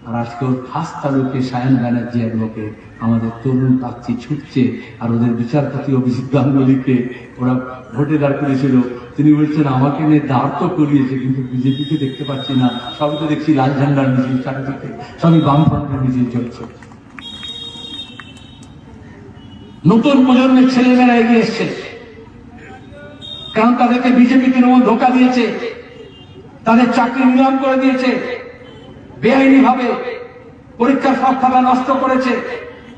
S1: আর আজকে ওর খাস তালুকে সায়ন ব্যানার্জি লোকে আমাদের তরুণ প্রার্থী ছুটছে, আর ওদের বিচারপতি অভিজিৎ গাঙ্গুলিকে ওরা ভোটে দাঁড় করেছিল। তিনি বলছেন আমাকে নিয়ে দাঁড় তো করিয়েছে, কিন্তু বিজেপিকে দেখতে পাচ্ছি না, সবই তো দেখছি লাল ঝান্ডার মিছিল, চারিদিকে সবই বামফ্রন্টের মিছিল চলছে। নতুন প্রজন্মের ছেলেমেয়েরা এগিয়ে এসছে, কারণ তাদেরকে বিজেপি তৃণমূল ধোঁকা দিয়েছে, তাদের চাকরি নিলাম করে দিয়েছে, বেআইনি ভাবে পরীক্ষার সব খাতা নষ্ট করেছে।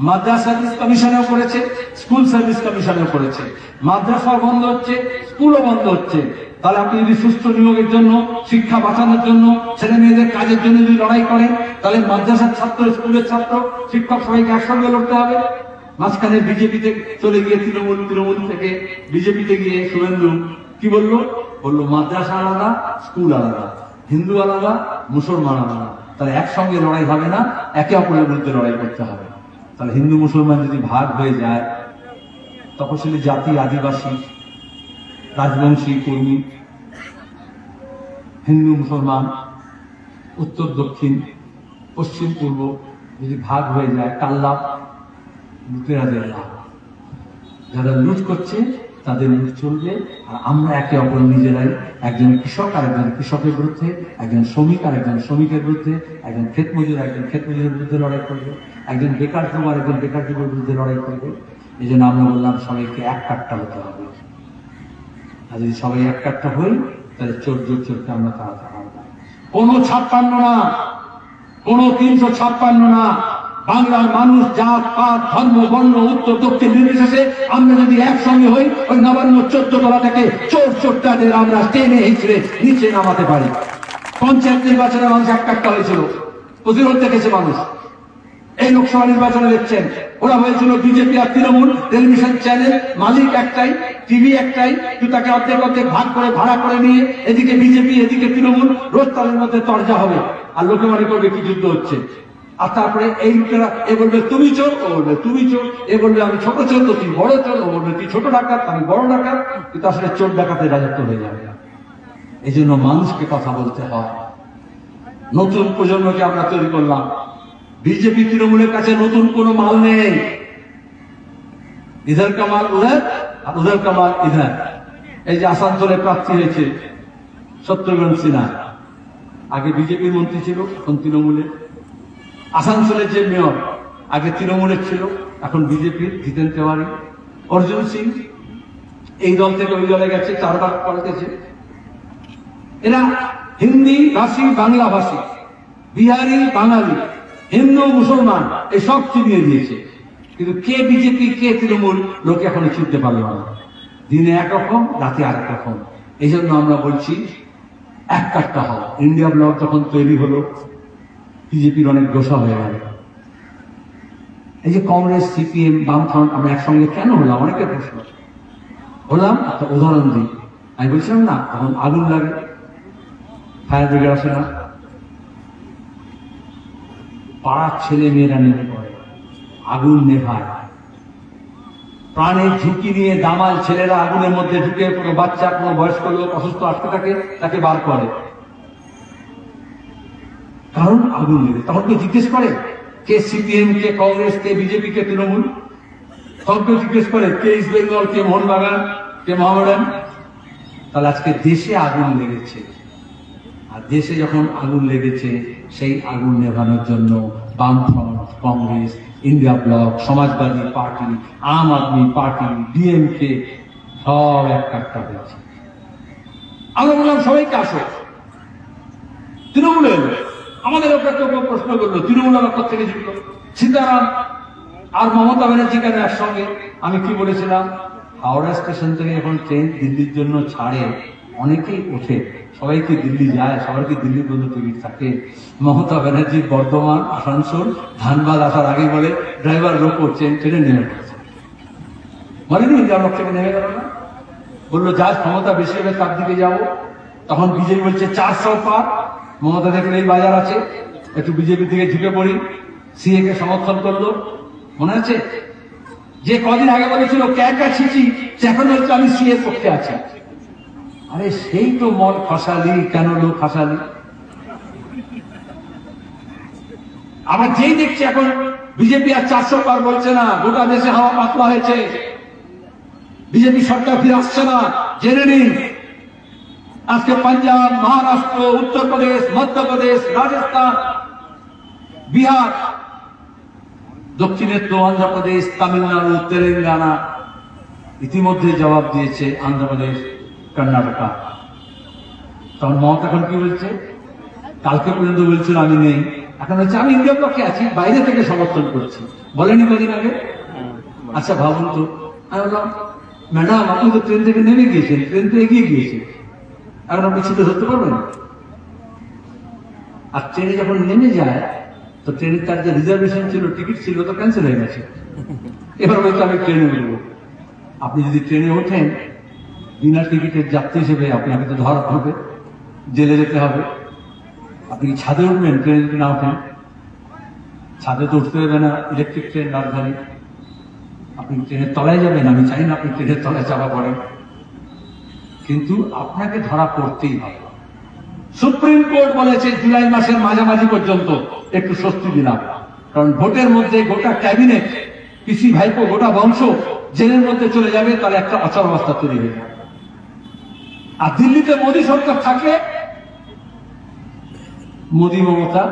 S1: মাদ্রাসা সার্ভিস কমিশনেও করেছে, স্কুল সার্ভিস কমিশনেও করেছে। মাদ্রাসাও বন্ধ হচ্ছে, স্কুলও বন্ধ হচ্ছে। তাহলে আপনি যদি সুষ্ঠু নিয়োগের জন্য, শিক্ষা বাঁচানোর জন্য, ছেলে মেয়েদের কাজের জন্য যদি লড়াই করেন, তাহলে মাদ্রাসার ছাত্র, স্কুলের ছাত্র, শিক্ষক সবাইকে একসঙ্গে লড়তে হবে। মাঝখানে বিজেপিতে চলে গিয়ে তৃণমূল থেকে বিজেপিতে গিয়ে শুভেন্দু কি বললো? বললো মাদ্রাসা আলাদা, স্কুল আলাদা, হিন্দু আলাদা, মুসলমান আলাদা। তাহলে একসঙ্গে লড়াই হবে না, একে অপরের বিরুদ্ধে লড়াই করতে হবে। তাহলে হিন্দু মুসলমান যদি ভাগ হয়ে যায়, তপশিলি জাতি, আদিবাসী, রাজবংশী, কর্মী, হিন্দু মুসলমান, উত্তর দক্ষিণ, পশ্চিম পূর্ব যদি ভাগ হয়ে যায়, কার লাভ? লুটেরাদের লাভ। যারা লুট করছে তাদের লুট চলবে, আর আমরা একে অপর নিজেরাই, একজন কৃষক আর একজন কৃষকের বিরুদ্ধে, একজন শ্রমিক আর একজন শ্রমিকের বিরুদ্ধে, একজন ক্ষেত মজুর একজন ক্ষেত মজুরের বিরুদ্ধে লড়াই করবে, একজন বেকার যুব আর একজন বেকার যুবের বিরুদ্ধে লড়াই করবে। এই জন্য আমরা বললাম সবাইকে এক কাট্টা হতে হবে। আর যদি সবাই এক কাট্টা হই, তাহলে চোরকে আমরা তাড়াতে পারবো। কোনো 56 না, কোনো 356 না। বাংলার মানুষ জাত পাত ধর্ম বর্ণ উত্তর দক্ষিণ নির্বিশেষে আমরা যদি একসঙ্গে হই, ওই নবান্ন 14 তলা থেকে চোরটাদের আমরা টেনে হিঁচড়ে নিচে নামাতে পারি। পঞ্চায়েত নির্বাচনে মানুষ এক কাট্টা হয়েছিল, প্রতিরোধ দেখেছে মানুষ। এই লোকসভা নির্বাচনে দেখছেন, ওরা হয়েছিল বিজেপি আর তৃণমূল। টেলিভিশন চ্যানেল মালিক একটাই, টিভি একটাই, কিন্তু তাকে অর্ধেক অর্ধেক ভাগ করে ভাড়া করে নিয়ে এদিকে বিজেপি এদিকে তৃণমূল, রোজ তাদের মধ্যে তরজা হবে। আর লোকে মনে করবে কি যুদ্ধ হচ্ছে। আর তারপরে এই লোকেরা এ বলবে তুমি চোর, ও বলবে তুমি চোর, এ বলবে আমি ছোট চোর, তো তুই বড় চোর, ও বলবে তুই ছোট ডাকাত, আমি বড় ডাকাত। কিন্তু আসলে চোর ডাকাতের রাজত্ব হয়ে যাবে। এই জন্য মানুষকে কথা বলতে হয়। নতুন প্রজন্মকে আমরা তৈরি করলাম। বিজেপি তৃণমূলের কাছে নতুন কোনো মাল নেই। ইধার কা মাল উধার, আর উধার কা মাল ইধার। এই যে আসানসোলে প্রার্থী হয়েছে শত্রুঘ্ন সিনহা, আগে বিজেপির মন্ত্রী ছিল, এখন তৃণমূলের। আসানসোলের যে মেয়র, আগে তৃণমূলের ছিল, এখন বিজেপির, জিতেন তেওয়ারি। অর্জুন সিং এই দল থেকে ওই দলে গেছে, 4 বার পাল্টেছে। এরা হিন্দি ভাষী, বাংলা ভাষী, বিহারি, বাঙালি, হিন্দু, মুসলমান, এই সব চিনিয়ে দিয়েছে। কিন্তু কে বিজেপি কে তৃণমূল লোকে এখনো চিনতে পারল না। দিনে একরকম, রাতে আরেক রকম। এই জন্য আমরা বলছি এক কাট্টা হও। ইন্ডিয়া ব্লক যখন তৈরি হলো, বিজেপির অনেক দোষা হয়ে গেল। এই যে কংগ্রেস, সিপিএম, বামফ্রন্ট আমরা একসঙ্গে কেন হলাম? অনেকের প্রশ্ন। হলাম একটা উদাহরণ দিই। আমি বলছিলাম না, তখন আগুন লাগে, ফায়ার ব্রিগেড আসে না, পাড়ার ছেলে মেয়েরা নেমে পড়ে, আগুন নেভায়, প্রাণের ঝুঁকি নিয়ে দামাল ছেলেরা আগুনের মধ্যে ঢুকে কোনো বাচ্চা কোনো বয়স্ক লোক অসুস্থ আটকে থাকে তাকে বার করে, কারণ আগুন লেগে। তখন কেউ জিজ্ঞেস করে কে সিপিএম, কে কংগ্রেস, কে বিজেপি, কে তৃণমূল? তখন কেউ জিজ্ঞেস করে কে ইস্ট বেঙ্গল, কে মোহনবাগান, কে মোহামেডান? তাহলে আজকে দেশে আগুন লেগেছে, আর দেশে যখন আগুন লেগেছে সেই আগুন নেভানোর জন্য বামফ্রন্ট, Congress, India bloc, Samajwadi Party, Aam Aadmi Party, DMK সব একটা হয়েছে। আমরা বললাম সবাইকে আসো, তৃণমূলে এলো। আমাদের ওপরে কেউ প্রশ্ন করলো তৃণমূল আবার কোথেকে জিতলো? সীতারাম আর মমতা ব্যানার্জি কেন একসঙ্গে? আমি কি বলেছিলাম, হাওড়া স্টেশন থেকে যখন ট্রেন দিল্লির জন্য ছাড়ে অনেকেই ওঠে, সবাই কি দিল্লি যায়? সবার কি দিল্লির পর্যন্ত টিকিট থাকে? মমতা ব্যানার্জি বর্ধমান, আসানসোল, ধানবাদ আসার আগে বলে ড্রাইভার লোক ট্রেনে নেমে পড়েছে, বলেনি ইন্ডিয়া ব্লক থেকে নেমে গেল না? বললো যা ক্ষমতা বেশি হবে তার দিকে যাবো। তখন বিজেপি বলছে 400 পার। মমতা দেখলে এই বাজার আছে, একটু বিজেপি থেকে ঝুঁকে পড়ি, সিএ কে সমর্থন করলো। মনে আছে যে কদিন আগে বলেছিল ক্যা ছিচি, এখন বলছে আমি সিএ পক্ষে আছি। আরে সেই তো মন খসালি, কেন লোক খসালি? আবার যেই দেখছে এখন বিজেপি আর 400 পার বলছে না, গোটা দেশে হাওয়া পাতলা হয়েছে, বিজেপি সরকার ফিরে আসছে না, জেনে নিন। আজকে পাঞ্জাব, মহারাষ্ট্র, উত্তরপ্রদেশ, মধ্যপ্রদেশ, রাজস্থান, বিহার, দক্ষিণের তো অন্ধ্রপ্রদেশ, তামিলনাড়ু, তেলেঙ্গানা, ইতিমধ্যে জবাব দিয়েছে আন্ধ্রপ্রদেশ, কর্ণাটকা। তখন মমতা এখন কি বলছে? কালকে পর্যন্ত বলছিল আমি নেই, এখন হচ্ছে আমি ইন্ডিয়া ব্লকে আছি, বাইরে থেকে সমর্থন করছি। বলেনি কদিন আগে? আচ্ছা ভাবুন তো। আমি বললাম ম্যাডাম আপনি তো ট্রেন থেকে নেমে গিয়েছেন, ট্রেন তো এগিয়ে গিয়েছে, এখন আপনি ছুটে ধরতে পারবেন? আর ট্রেনে যখন নেমে যায় তো ট্রেনের তার যে রিজার্ভেশন ছিল, টিকিট ছিল, তো ক্যান্সেল হয়ে গেছে। এবার বলতে আমি ট্রেনে উঠব। আপনি যদি ট্রেনে ওঠেন বিনা টিকিটের যাত্রী হিসেবে আপনাকে তো ধরা হবে, জেলে যেতে হবে। আপনি ছাদে উঠবেন ট্রেনে যদি না ওঠেন? ছাদে তো উঠতে হবে না, ইলেকট্রিক ট্রেন রাজধানী। আপনি ট্রেনের তলায় যাবেন, আমি চাই না আপনি ট্রেনের তলায় চাপা পড়েন, কিন্তু আপনাকে ধরা পড়তেই হবে। সুপ্রিম কোর্ট বলেছে জুলাই মাসের মাঝামাঝি পর্যন্ত একটু স্বস্তি দিলাম, কারণ ভোটের মধ্যে গোটা ক্যাবিনেট, পিসি ভাইপো, গোটা বংশ জেলের মধ্যে চলে যাবে, তাহলে একটা অচল অবস্থা তৈরি হয়ে যাবে। আর দিল্লিতে মোদী সরকার থাকে, মোদী মমতা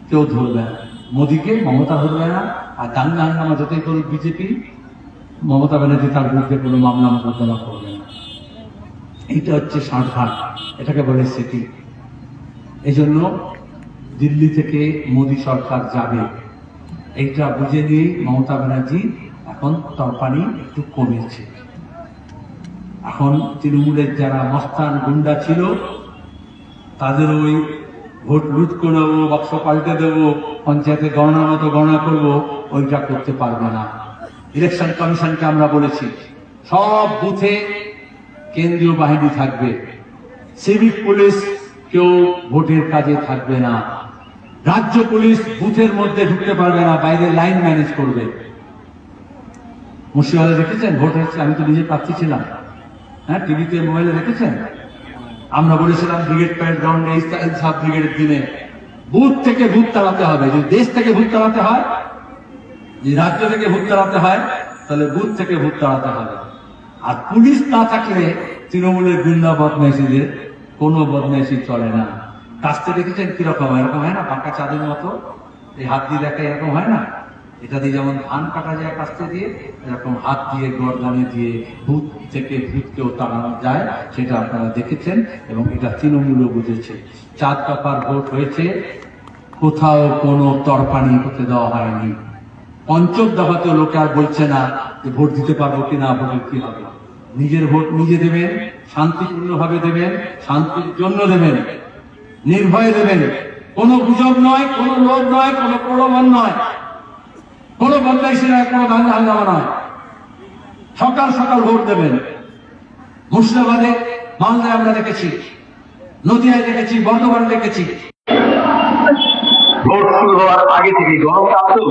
S1: কেউ ধরবে না, মোদীকে মমতা ধরবে না। আর দাঙ্গা হাঙ্গামা যতই করুক বিজেপি, মমতা ব্যানার্জি তার বিরুদ্ধে কোনো মামলা মোকদ্দমা করবে না। এইটা হচ্ছে ষাঁড়ঘাট, এটাকে বলে স্মৃতি। এই জন্য দিল্লি থেকে মোদী সরকার যাবে, এইটা বুঝে নিয়ে মমতা ব্যানার্জি এখন তরপানি একটু কমেছে। এখন তৃণমূলের যারা মস্তান গুন্ডা ছিল তাদের ওই ভোট লুট করে দেবো, বাক্স পাল্টে দেবো, পঞ্চায়েতে গণনার মতো গণনা করবো, ওইটা করতে পারবে না। ইলেকশন কমিশনকে আমরা বলেছি সব বুথে কেন্দ্রীয় বাহিনী থাকবে, সিভিক পুলিশ কেউ ভোটের কাজে থাকবে না, রাজ্য পুলিশ বুথের মধ্যে ঢুকতে পারবে না, বাইরে লাইন ম্যানেজ করবে। মুর্শিদাবাদে দেখেছেন ভোট হচ্ছে, আমি তো নিজে প্রার্থী ছিলাম, হ্যাঁ টিভিতে মোবাইলে দেখেছেন। আমরা বলেছিলাম ব্রিগেড প্যারেড গ্রাউন্ডে সাব ব্রিগেডের দিনে বুথ থেকে ভূত তাড়াতে হবে। যদি দেশ থেকে ভূত তাড়াতে হয়, যদি রাজ্য থেকে ভূত তাড়াতে হয়, তাহলে বুথ থেকে ভূত তাড়াতে হবে। আর পুলিশ না থাকলে তৃণমূলের গুন্ডা বদমাইশিদের কোনো বদমাইশি চলে না। কাজটা দেখেছেন কিরকম? এরকম হয় না, পাকা চাঁদের মতো, এই হাত দিয়ে দেখা এরকম হয় না? এটা দিয়ে যেমন ধান কাটা যায় কাস্তে দিয়ে, এরকম হাত দিয়ে গর্দানে দিয়ে ভূত থেকে ভূতকেও তাড়ানো যায়, সেটা আপনারা দেখেছেন এবং এটা তৃণমূলও বুঝেছে। চাঁদ কাপার ভোট হয়েছে, কোথাও কোনো তরপানি হতে দেওয়া হয়নি। পঞ্চম দফাতে লোকে আর বলছে না যে ভোট দিতে পারবো কিনা, ভোটের কি হবে। নিজের ভোট নিজে দেবেন, শান্তিপূর্ণভাবে দেবেন, শান্তির জন্য দেবেন, নির্ভয়ে দেবেন। কোনো গুজব নয়, কোনো লোভ নয়, কোনো প্রলোভন নয়, কোনো বদমাইশি নয়, কোনো দাঙ্গা হাঙ্গামা নয়। সকাল সকাল ভোট দেবেন। মুর্শিদাবাদে, মালদায় আমরা দেখেছি, নদিয়ায় দেখেছি, বর্ধমানে দেখেছি।
S2: ভোট শুরু হওয়ার আগে থেকে গরম কাঁপতো,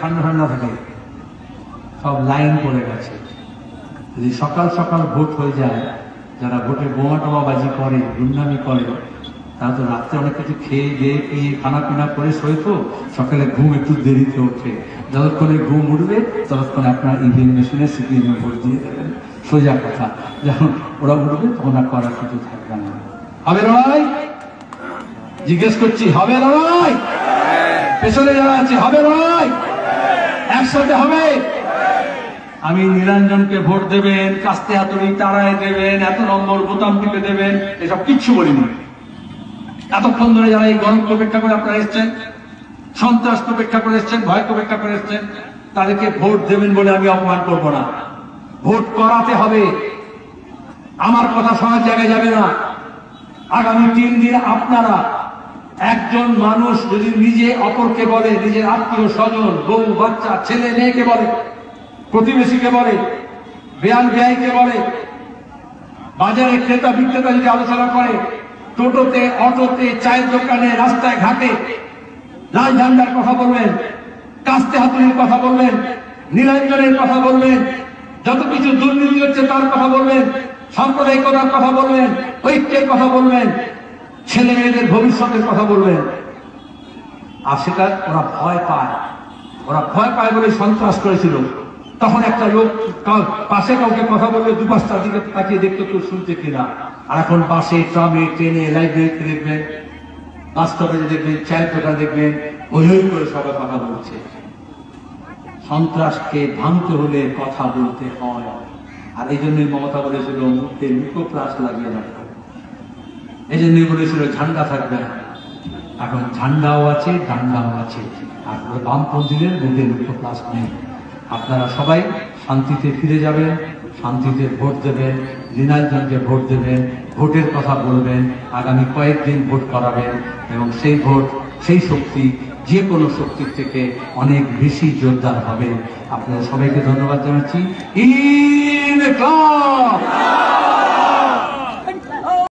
S1: ঠান্ডা ঠান্ডা থাকে, সব লাইন পড়ে গেছে। যদি সকাল সকাল ভোট হয়ে যায়, যারা ভোটে বোমা টোমা বাজি করে, গুন্ডামি করে, তারা তো রাত্রে অনেক কিছু খেয়ে দিয়ে পিয়ে খানা পিনা করে শোয়তো, সকালে ঘুম একটু দেরিতে ওঠে। যতক্ষণে ঘুম উঠবে ততক্ষণে আপনার ইভিএম মেশিনে সিপিএম ভোট দিয়ে দেবেন। সোজা কথা, যখন ওরা উঠবে তখন আর করার কিছু থাকবে না। হবে লড়াই? জিজ্ঞেস করছি, হবে লড়াই? পেছনে যারা আছে, হবে লড়াই? একসাথে হবে। আমি নিরঞ্জনকে ভোট দেবেন, কাস্তে হাতুড়ি তারায় দেবেন, এত নম্বর বোতাম টিপে দেবেন, এসব কিচ্ছু বলিনি। এতক্ষণ ধরে যারা এই গরমকে উপেক্ষা করে আপনারা এসছেন, সন্ত্রাসকে উপেক্ষা করে এসছেন, ভয়কে উপেক্ষা করে এসছেন, তাদেরকে ভোট দেবেন বলে আমি অপমান করবো না। ভোট করাতে হবে। আমার কথা শোনার জায়গায় যাবে না। আগামী 3 দিন আপনারা, একজন মানুষ যদি নিজে অপরকে বলে, নিজের আত্মীয় স্বজন, বউ বাচ্চা, ছেলে মেয়েকে বলে, প্রতিবেশীকে বলে, বেয়াল বেয়াইকে বলে, বাজারে ক্রেতা বিক্রেতা যদি আলোচনা করে, টোটোতে, অটোতে, চায়ের দোকানে, রাস্তায় ঘাটে লাল ঝান্ডার কথা বলবেন, কাস্তে হাতুড়ির কথা বলবেন, নীলাঞ্জনের কথা বলবেন, যত কিছু দুর্নীতি হচ্ছে তার কথা বলবেন, সাম্প্রদায়িকতার কথা বলবেন, ঐক্যের কথা বলবেন, ছেলে মেয়েদের ভবিষ্যতের কথা বলবেন। আর সেটা ওরা ভয় পায়। ওরা ভয় পায় বলে সন্ত্রাস করেছিল। তখন একটা লোক পাশে কাউকে কথা বললে দুপাশটার দিকে তাকিয়ে দেখতে কেউ শুনছে কিনা। আর এখন বাসে, ট্রামে, ট্রেনে, লাইব্রেরিতে দেখবেন, বাস্তবে দেখবেন, চায়ের দোকানে দেখবেন, ওই করে সবাই কথা বলছে। সন্ত্রাসকে ভাঙতে হলে কথা বলতে হয়। আর এই জন্যই মমতা বলেছিল মুখে মুখোপ্লাস লাগিয়ে রাখবে। এই জন্যই বলেছিল ঝান্ডা থাকবে না। এখন ঝান্ডাও আছে, ডান্ডাও আছে। আর বামপন্থীদের মুখে মুখোপ্লাস নেই। আপনারা সবাই শান্তিতে ফিরে যাবেন, শান্তিতে ভোট দেবেন, নীলাঞ্জনকে ভোট দেবেন, ভোটের কথা বলবেন, আগামী কয়েকদিন ভোট করাবেন এবং সেই ভোট, সেই শক্তি যে কোনো শক্তির থেকে অনেক বেশি জোরদার হবে। আপনাদের সবাইকে ধন্যবাদ জানাচ্ছি। ইনকলাব।